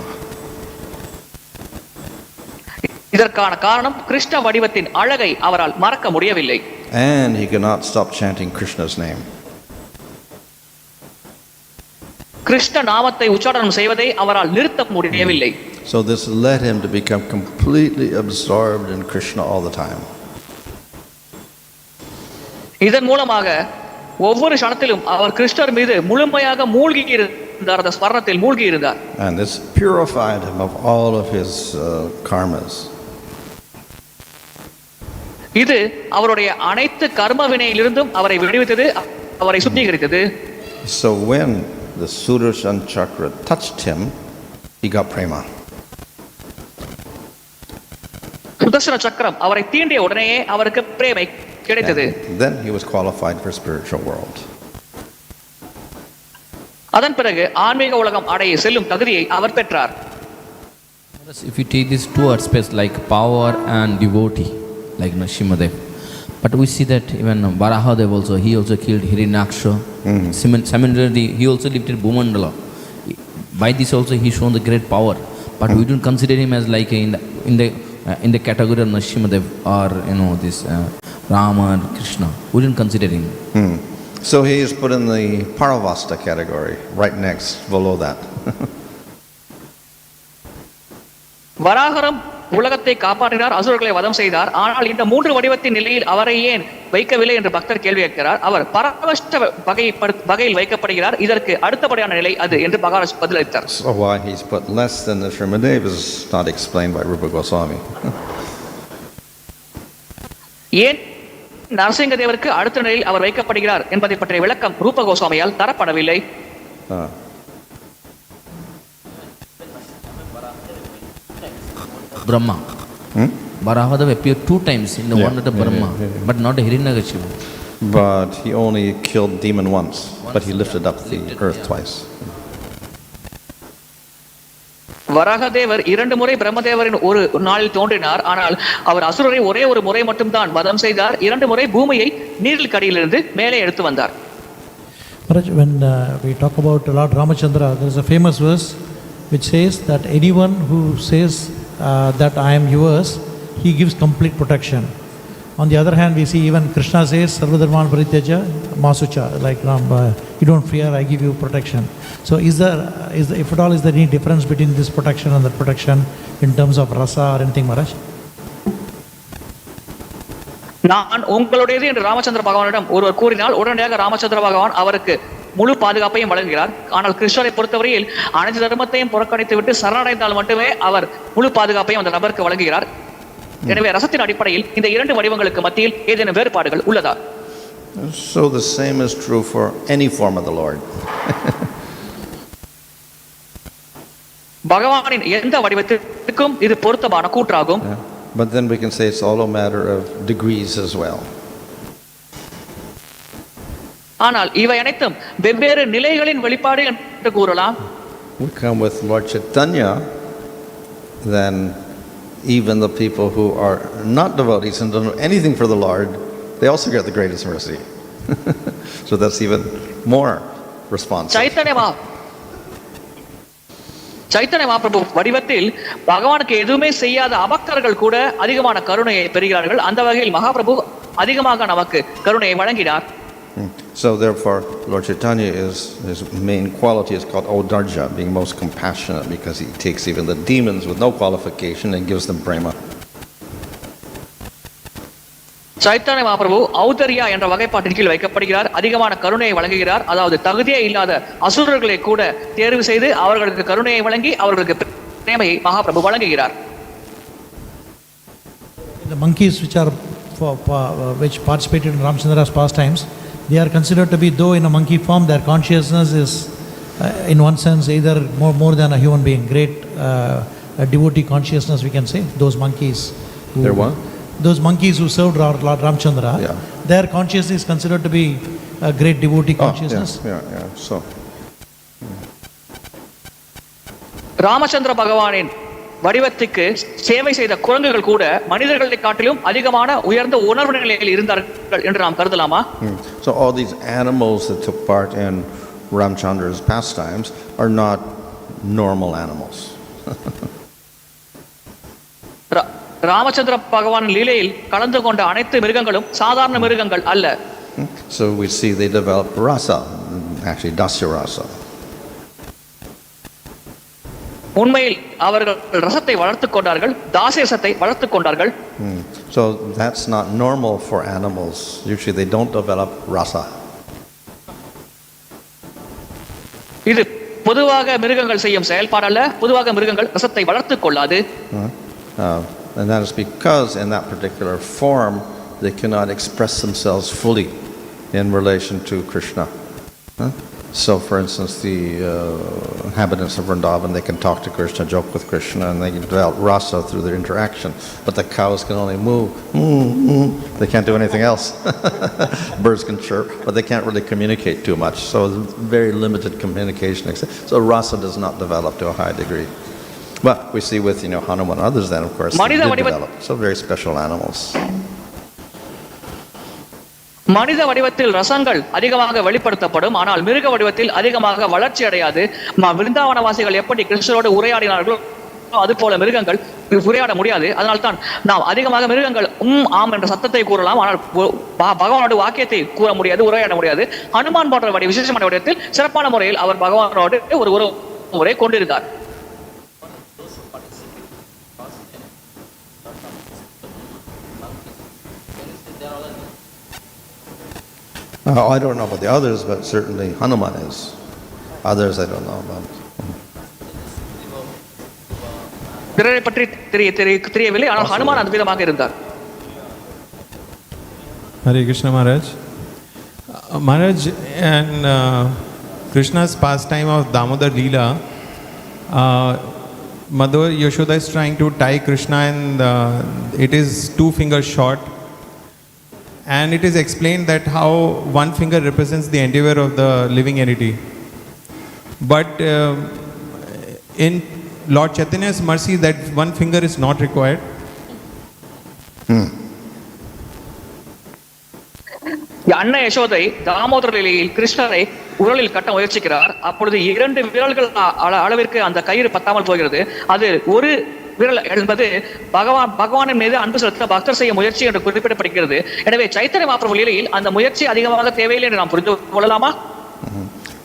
இதற்கான காரணம் கிருஷ்ண வடிவத்தின் அழகை அவரால் மறக்க முடியவில்லை. And he could not stop chanting Krishna's name. Krishna நாமத்தை உச்சாரணம் செய்வதை அவரால் நிறுத்த முடியவில்லை. So this led him to become completely absorbed in Krishna all the time. இதன் மூலமாக ஒவ்வொரு க்ஷணத்திலும் அவர் கிருஷ்ணர் மீது முழுமையாக மூழ்கி இருந்தார், அந்த ஸ்மரணத்தில் மூழ்கி இருந்தார். And this purified him of all of his karmas. இது அவருடைய அனைத்து கர்ம வினையிலிருந்தும் அவரை விடுவித்தது, அவரை சுத்திகரித்தது. So when the Sudarshan chakra touched him, he got prema. Sudarshana சக்கரம் அவரை தீண்டிய உடனேயே அவருக்கு பிரேமை கிடைத்தது. Then he was qualified for spiritual world. அதன் பிறகு ஆன்மீக உலகம் அடைய செல்லும் தகுதியை அவர் பெற்றார். If you take these two aspects like power and devotee, like Nrsimhadev, but we see that even Varahadev also, he also killed Hiranyaksha. Similarly, he also lifted Bhumandala. By this also he shown the great power, but we don't consider him as like in the category of Nrsimhadev or this Rāma and Krishna. We didn't consider him. So he is put in the Paravasta category, right next below that. வராகரம் உலகத்தை காப்பாற்றினார், அசுரர்களை வதம் செய்தார். ஆனால் இந்த மூன்று வடிவத்தின் நிலையில் அவரை ஏன் வைக்கவில்லை என்று பக்தர் கேள்வி கேட்கிறார். அவர் பரமஷ்ட வகையில் வைக்கப்படுகிறார், இதற்கு அடுத்தபடியான நிலை அது என்று பகவான் பதிலளித்தார். So why he's put less than the Nrsimhadev is not explained by Rupa Goswami. ஏன் நரசிங்கதேவருக்கு அடுத்த நிலையில் அவர் வைக்கப்படுகிறார் என்பதை பற்றிய விளக்கம் ரூப கோஸ்வாமியால் தரப்படவில்லை. Brahma. Varahadev appeared 2 times in the one at the Brahma, but not a Hiranyakashipu. But he only killed demon once, but he lifted up the earth twice. Varahadevar 2 முறை பிரம்மதேவரின் ஒரு நாளில் தோன்றினார், ஆனால் அவர் அசுரரை ஒரே ஒரு முறை மட்டும்தான் வதம் செய்தார். 2 முறை பூமியை நீரில் கடியிலிருந்து மேலே எடுத்து வந்தார். When we talk about Lord Rāmacandra, there is a famous verse which says that anyone who says that I am yours, he gives complete protection. On the other hand, we see even Krishna says sarva-ātmanā parityaja masucha, like you don't fear, I give you protection. So is there if at all is there any difference between this protection and that protection in terms of rasa or anything, Maharaj? நான் உங்களுடையது என்று ராமச்சந்திர பகவானிடம் ஒருவர் கூறினால் உடனடியாக ராமச்சந்திர பகவான் அவருக்கு முழு பாதுகாப்பையும் வழங்குகிறார். ஆனால் கிருஷ்ணரை பொறுத்தவரையில் அனைத்து தர்மத்தையும் புறக்கணித்து விட்டு சரணடைந்தால் மட்டுமே அவர் முழு பாதுகாப்பையும் அந்த நபருக்கு வழங்குகிறார். எனவே ரசத்தின் அடிப்படையில் இந்த இரண்டு வடிவங்களுக்கு மத்தியில் ஏதேனும் வேறுபாடுகள் உள்ளதா? So the same is true for any form of the Lord. பகவானின் எந்த வடிவத்திற்கும் இது பொருத்தமான கூற்றாகும். But then we can say it's all a matter of degrees as well. ஆனால் இவை அனைத்தும் வெவ்வேறு நிலைகளின் வெளிப்பாடு என்று கூறலாம். We come with Lord Chaitanya, then even the people who are not devotees and don't know anything for the Lord, they also get the greatest mercy. So that's even more responsive. Chaitanya Mahaprabhu வடிவத்தில் பகவானுக்கு எதுவுமே செய்யாத அபக்தர்கள் கூட அதிகமான கருணையை பெறுகிறார்கள். அந்த வகையில் மகாபிரபு அதிகமாக நமக்கு கருணையை வழங்கினார். So therefore, Lord Chaitanya his main quality is called Audarja, being most compassionate, because he takes even the demons with no qualification and gives them prema. Chaitanya Mahaprabhu ஔதர்யா என்ற வகைப்பாட்டின் கீழ் வைக்கப்படுகிறார். அதிகமான கருணையை வழங்குகிறார். அதாவது தகுதியே இல்லாத அசுரர்களை கூட தேர்வு செய்து அவர்களுக்கு கருணையை வழங்கி அவர்களுக்கு பிரேமையை மகாபிரபு வழங்குகிறார். The monkeys which participated in Rāmacandra's pastimes, they are considered to be, though in a monkey form, their consciousness is in one sense either more than a human being, great a devotee consciousness, we can say. Those monkeys They're what? Those monkeys who served Lord Rāmacandra, their consciousness is considered to be a great devotee consciousness. So Ramachandra பகவானின் வடிவத்துக்கு சேவை செய்த குரங்குகள் கூட மனிதர்களை காட்டிலும் அதிகமான உயர்ந்த உணர்வு நிலையில் இருந்தார்கள் என்று நாம் கருதலாமா? So all these animals that took part in Rāmacandра's pastimes are not normal animals. Ramachandra பகவான் லீலையில் கலந்து கொண்ட அனைத்து மிருகங்களும் சாதாரண மிருகங்கள் அல்ல. So we see they developed rasa, actually dasya rasa. உண்மையில் அவர்கள் ரசத்தை வளர்த்துக் கொண்டார்கள், தாசேசத்தை வளர்த்துக் கொண்டார்கள். So that's not normal for animals. Usually they don't develop rasa. இது பொதுவாக மிருகங்கள் செய்யும் செயல்பாடு அல்ல. பொதுவாக மிருகங்கள் ரசத்தை வளர்த்துக் கொள்ளாது. And that is because in that particular form they cannot express themselves fully in relation to Krishna. So for instance, the inhabitants of Vrindavan, they can talk to Krishna, joke with Krishna, and they can develop rasa through their interaction. But the cows can only move. They can't do anything else. Birds can chirp, but they can't really communicate too much. So very limited communication. So rasa does not develop to a high degree. But we see with Hanuman and others then, of course, they did develop. So very special animals. மனித வடிவத்தில் ரசங்கள் அதிகமாக வெளிப்படுத்தப்படும், ஆனால் மிருக வடிவத்தில் அதிகமாக வளர்ச்சி அடையாது. விருந்தாவனவாசிகள் எப்படி கிருஷ்ணரோடு உரையாடினார்களோ அதுபோல மிருகங்கள் உரையாட முடியாது. அதனால்தான் நாம் அதிகமாக மிருகங்கள் ஆம் என்ற சத்தத்தை கூறலாம், ஆனால் பகவானோட வாக்கியத்தை கூற முடியாது, உரையாட முடியாது. ஹனுமான் போன்ற விசேஷமான வடிவத்தில் சிறப்பான முறையில் அவர் பகவானோடு ஒரு உரை கொண்டிருந்தார். I don't know about the others, but certainly Hanuman is. Others I don't know about. பிறரை பற்றி தெரியவில்லை, ஆனால் ஹனுமான் அந்த விதமாக இருந்தார். Hare Krishna Maharaj. Maharaj, and Krishna's pastime of Damodar Leela, Mother Yashoda is trying to tie Krishna and it is 2 fingers short. And it is explained that how one finger represents the endeavor of the living entity. But in Lord Chaitanya's mercy, that one finger is not required. அன்னை யசோதை தாமோதர லீலையில் கிருஷ்ணரை உரலில் கட்ட முயற்சிக்கிறார். அப்பொழுது 2 விரல்கள் அளவிற்கு அந்த கயிறு பத்தாமல் போகிறது. அது ஒரு விரல் என்பது பகவானின் மீது அன்பு செலுத்த பக்தர் செய்ய முயற்சி என்று குறிப்பிடப்படுகிறது. எனவே சைத்தன்ய மகாபிரபு லீலையில் அந்த முயற்சி அதிகமாக தேவையில்லை என்று நாம் புரிந்து கொள்ளலாமா?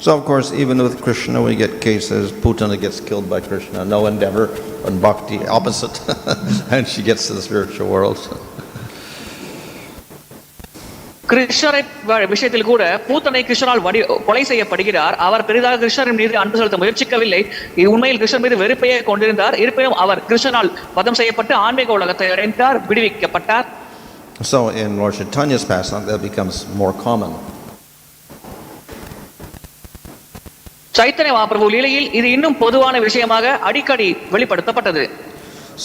So of course, even with Krishna, we get cases. Putana gets killed by Krishna, no endeavor, and Bhakti opposite, and she gets to the spiritual world. கிருஷ்ணரை விஷயத்தில் கூட பூத்தனை கிருஷ்ணரால் கொலை செய்யப்படுகிறார். அவர் பெரிதாக கிருஷ்ணரின் மீது அன்பு செலுத்த முயற்சிக்கவில்லை. உண்மையில் கிருஷ்ணர் மீது வெறுப்பையே கொண்டிருந்தார். இருப்பினும் அவர் கிருஷ்ணனால் வதம் செய்யப்பட்டு ஆன்மீக உலகத்தை அடைந்தார், விடுவிக்கப்பட்டார். So in Lord Chaitanya's pastime, that becomes more common. Chaitanya Mahaprabhu லீலையில் இது இன்னும் பொதுவான விஷயமாக அடிக்கடி வெளிப்படுத்தப்பட்டது.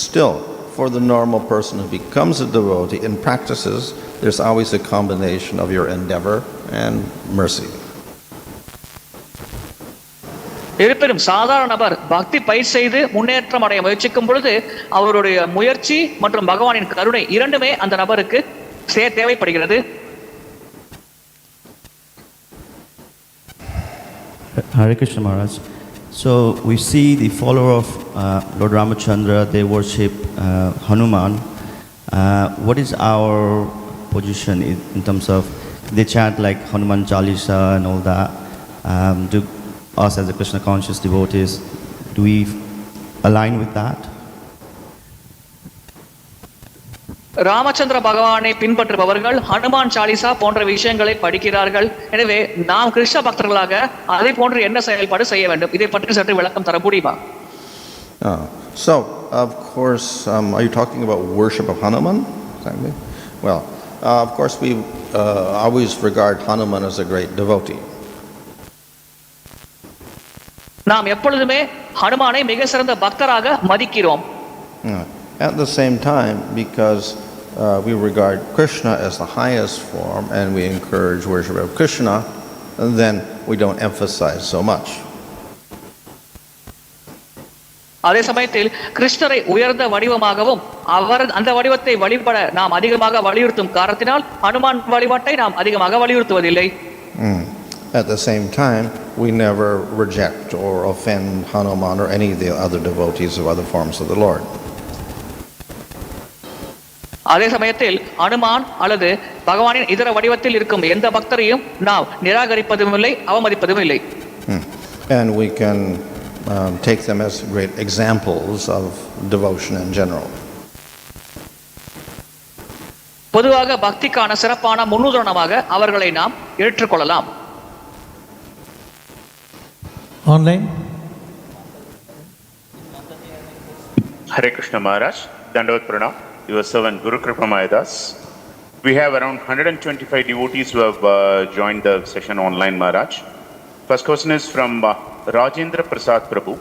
Still, for the normal person who becomes a devotee and practices, there's always a combination of your endeavor and mercy. இருப்பினும் சாதாரண நபர் பக்தி பயிர் செய்து முன்னேற்றம் அடைய முயற்சிக்கும் பொழுது அவருடைய முயற்சி மற்றும் பகவானின் கருணை இரண்டுமே அந்த நபருக்கு தேவைப்படுகிறது. Hare Krishna Maharaj. So we see the follower of Lord Rāmacandra, they worship Hanuman. What is our position in terms of they chant like Hanuman Chalisa and all that? Do us as a Krishna conscious devotees, do we align with that? Ramachandra பகவானை பின்பற்றுபவர்கள் ஹனுமான் சாலிசா போன்ற விஷயங்களை படிக்கிறார்கள். எனவே நாம் கிருஷ்ண பக்தர்களாக அதை போன்று என்ன செயல்பாடு செய்ய வேண்டும், இதை பற்றி சற்று விளக்கம் தர முடியுமா? So, of course, are you talking about worship of Hanuman? Exactly. Well, of course, we always regard Hanuman as a great devotee. நாம் எப்பொழுதுமே ஹனுமானை மிக சிறந்த பக்தராக மதிக்கிறோம். At the same time, because we regard Krishna as the highest form and we encourage worship of Krishna, then we don't emphasize so much. அதே சமயத்தில் கிருஷ்ணரை உயர்ந்த வடிவமாகவும் அவர் அந்த வடிவத்தை வழிபட நாம் அதிகமாக வலியுறுத்தும் காரணத்தினால் ஹனுமான் வழிபாட்டை நாம் அதிகமாக வலியுறுத்துவதில்லை. At the same time, we never reject or offend Hanuman or any of the other devotees of other forms of the Lord. அதே சமயத்தில் அனுமான் அல்லது பகவானின் இதர வடிவத்தில் இருக்கும் எந்த பக்தரையும் நாம் நிராகரிப்பதும் இல்லை, அவமதிப்பதும் இல்லை. And we can take them as great examples of devotion in general. பொதுவாக பக்திக்கான சிறப்பான முன்னுதாரணமாக அவர்களை நாம் ஏற்றுக்கொள்ளலாம். Online. Hare Krishna Maharaj, Dandavat Pranam, your servant Guru Kripa Mayadas. We have around 125 devotees who have joined the session online, Maharaj. First question is from Rajendra Prasad Prabhu.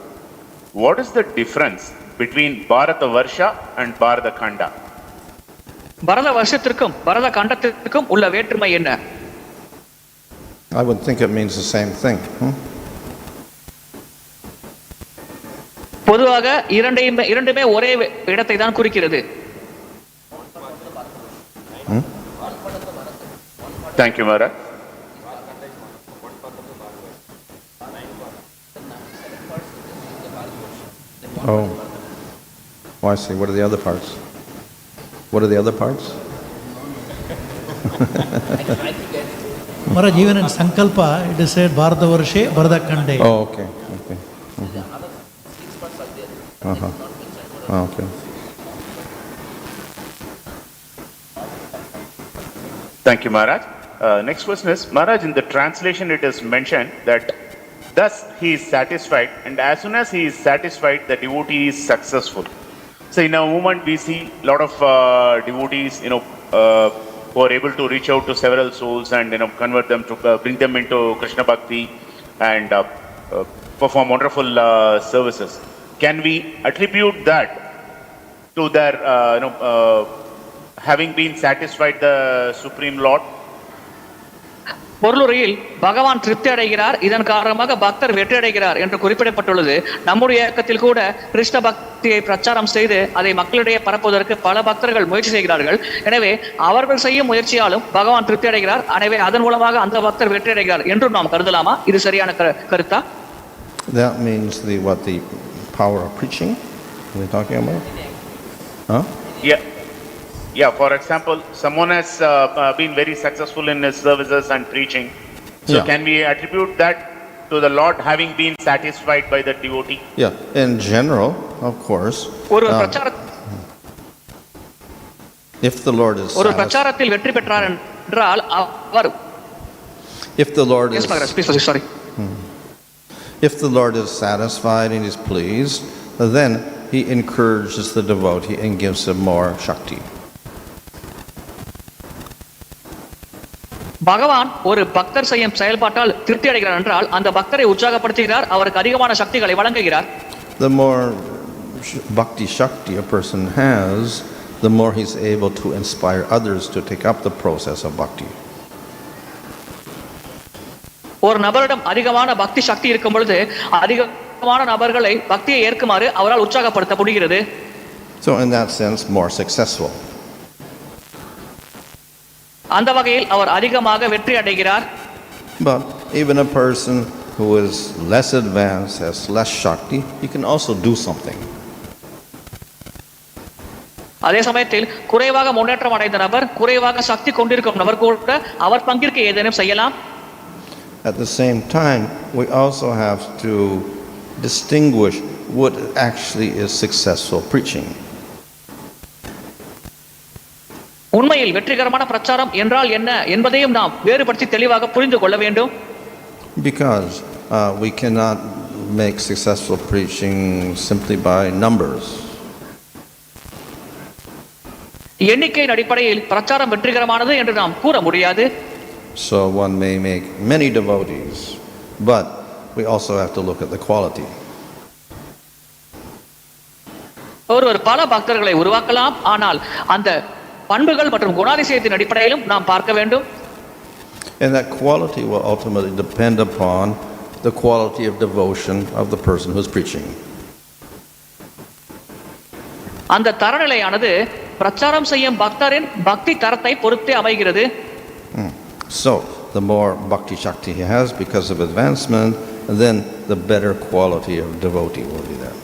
What is the difference between Bharata Varsha and Bharata Khanda? பரத வருஷத்திற்கும் பரத கண்டத்திற்கும் உள்ள வேற்றுமை என்ன? I would think it means the same thing. பொதுவாக இரண்டுமே ஒரே இடத்தை தான் குறிக்கிறது. Thank you, Maharaj. Oh, I see. What are the other parts? What are the other parts? Maharaj, even in Sankalpa, it is said Bharata Varshe, Bharata Khande. Oh, okay. Okay. Thank you, Maharaj. Next question is, Maharaj, in the translation it is mentioned that thus he is satisfied, and as soon as he is satisfied, the devotee is successful. So in a movement we see a lot of devotees, who are able to reach out to several souls and convert them to bring them into Krishna Bhakti and perform wonderful services. Can we attribute that to their having been satisfied the Supreme Lord? பொருளுரையில் பகவான் திருப்தி அடைகிறார், இதன் காரணமாக பக்தர் வெற்றி அடைகிறார் என்று குறிப்பிடப்பட்டுள்ளது. நம்முடைய இயக்கத்தில் கூட கிருஷ்ண பக்தியை பிரச்சாரம் செய்து அதை மக்களிடையே பரப்புவதற்கு பல பக்தர்கள் முயற்சி செய்கிறார்கள். எனவே அவர்கள் செய்யும் முயற்சியாலும் பகவான் திருப்தி அடைகிறார். எனவே அதன் மூலமாக அந்த பக்தர் வெற்றி அடைகிறார் என்றும் நாம் கருதலாமா? இது சரியான கருத்தா? That means the power of preaching? Are we talking about? Huh? Yeah, for example, someone has been very successful in his services and preaching. So can we attribute that to the Lord having been satisfied by the devotee? Yeah, in general, of course. If the Lord is ஒரு பிரச்சாரத்தில் வெற்றி பெற்றார் என்றால் அவர் If the Lord Yes, is, Maharaj, please, sorry. if the Lord is satisfied and is pleased, then he encourages the devotee and gives him more Shakti. பகவான் ஒரு பக்தர் செய்யும் செயல்பாட்டால் திருப்தி அடைகிறார் என்றால் அந்த பக்தரை உற்சாகப்படுத்துகிறார், அவருக்கு அதிகமான சக்திகளை வழங்குகிறார். The more Bhakti Shakti a person has, the more he's able to inspire others to take up the process of Bhakti. ஒரு நபரிடம் அதிகமான பக்தி சக்தி இருக்கும் பொழுது அதிகமான நபர்களை பக்தியை ஏற்குமாறு அவரால் உற்சாகப்படுத்த முடிகிறது. So in that sense, more successful. அந்த வகையில் அவர் அதிகமாக வெற்றி அடைகிறார். But even a person who is less advanced, has less Shakti, he can also do something. அதே சமயத்தில் குறைவாக முன்னேற்றம் அடைந்த நபர், குறைவாக சக்தி கொண்டிருக்கும் நபர் கூட அவர் பங்கிற்கு ஏதேனும் செய்யலாம். At the same time, we also have to distinguish what actually is successful preaching. உண்மையில் வெற்றிகரமான பிரச்சாரம் என்றால் என்ன என்பதையும் நாம் வேறுபடுத்தி தெளிவாக புரிந்து கொள்ள வேண்டும். Because we cannot make successful preaching simply by numbers. எண்ணிக்கையின் அடிப்படையில் பிரச்சாரம் வெற்றிகரமானது என்று நாம் கூற முடியாது. So one may make many devotees, but we also have to look at the quality. ஒருவர் பல பக்தர்களை உருவாக்கலாம், ஆனால் அந்த பண்புகள் மற்றும் குணாதிசயத்தின் அடிப்படையிலும் நாம் பார்க்க வேண்டும். And that quality will ultimately depend upon the quality of devotion of the person who is preaching. அந்த தரநிலையானது பிரச்சாரம் செய்யும் பக்தரின் பக்தி தரத்தை பொறுத்தே அமைகிறது. So the more Bhakti Shakti he has because of advancement, then the better quality of devotee will be there.